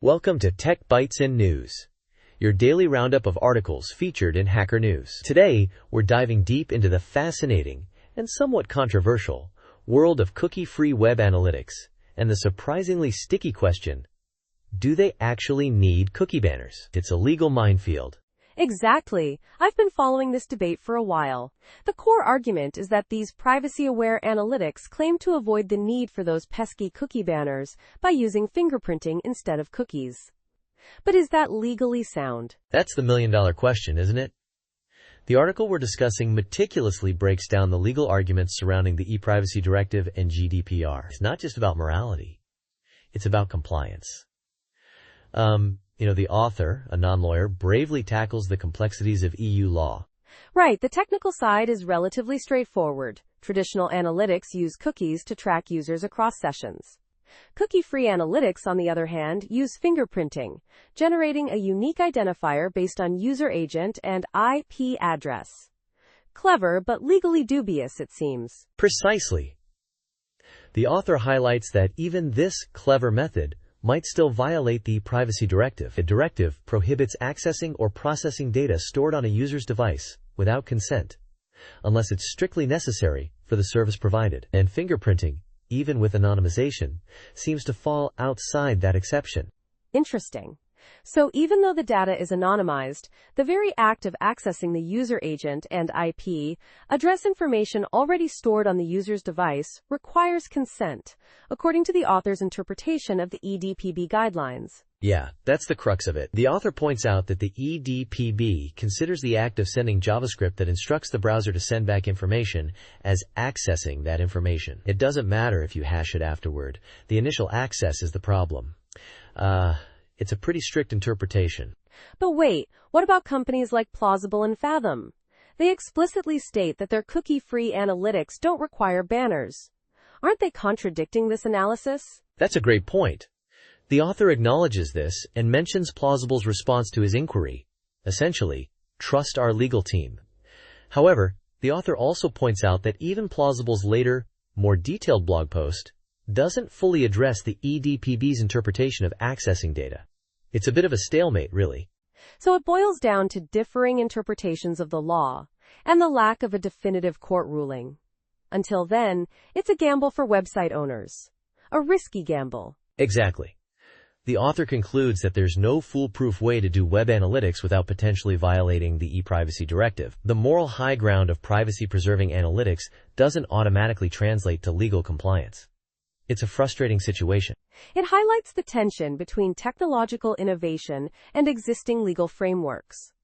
Welcome to Tech Bytes and News, your daily roundup of articles featured in Hacker News. Today, we're diving deep into the fascinating and somewhat controversial world of cookie-free web analytics and the surprisingly sticky question, do they actually need cookie banners? It's a legal minefield. Exactly. I've been following this debate for a while. The core argument is that these privacy-aware analytics claim to avoid the need for those pesky cookie banners by using fingerprinting instead of cookies. But is that legally sound? That's the million-dollar question, isn't it? The article we're discussing meticulously breaks down the legal arguments surrounding the e-privacy directive and GDPR. It's not just about morality. It's about compliance. The author, a non-lawyer, bravely tackles the complexities of EU law. Right, the technical side is relatively straightforward. Traditional analytics use cookies to track users across sessions. Cookie-free analytics, on the other hand, use fingerprinting, generating a unique identifier based on user agent and IP address. Clever, but legally dubious, it seems. Precisely. The author highlights that even this clever method might still violate the privacy directive. The directive prohibits accessing or processing data stored on a user's device without consent, unless it's strictly necessary for the service provided. And fingerprinting, even with anonymization, seems to fall outside that exception. Interesting. So even though the data is anonymized, the very act of accessing the user agent and IP address information already stored on the user's device requires consent, according to the author's interpretation of the EDPB guidelines. Yeah, that's the crux of it. The author points out that the EDPB considers the act of sending JavaScript that instructs the browser to send back information as accessing that information. It doesn't matter if you hash it afterward. The initial access is the problem. It's a pretty strict interpretation. But wait, what about companies like Plausible and Fathom? They explicitly state that their cookie-free analytics don't require banners. Aren't they contradicting this analysis? That's a great point. The author acknowledges this and mentions Plausible's response to his inquiry. Essentially, trust our legal team. However, the author also points out that even Plausible's later, more detailed blog post doesn't fully address the EDPB's interpretation of accessing data. It's a bit of a stalemate, really. So it boils down to differing interpretations of the law and the lack of a definitive court ruling. Until then, it's a gamble for website owners. A risky gamble. Exactly. The author concludes that there's no foolproof way to do web analytics without potentially violating the e-privacy directive. The moral high ground of privacy-preserving analytics doesn't automatically translate to legal compliance. It's a frustrating situation. It highlights the tension between technological innovation and existing legal frameworks.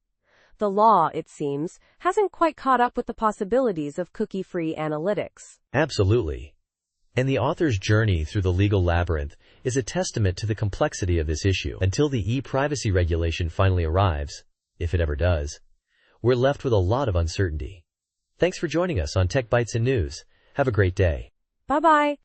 The law, it seems, hasn't quite caught up with the possibilities of cookie-free analytics. Absolutely. And the author's journey through the legal labyrinth is a testament to the complexity of this issue. Until the e-privacy regulation finally arrives, if it ever does, we're left with a lot of uncertainty. Thanks for joining us on Tech Bytes and News. Have a great day. Bye-bye.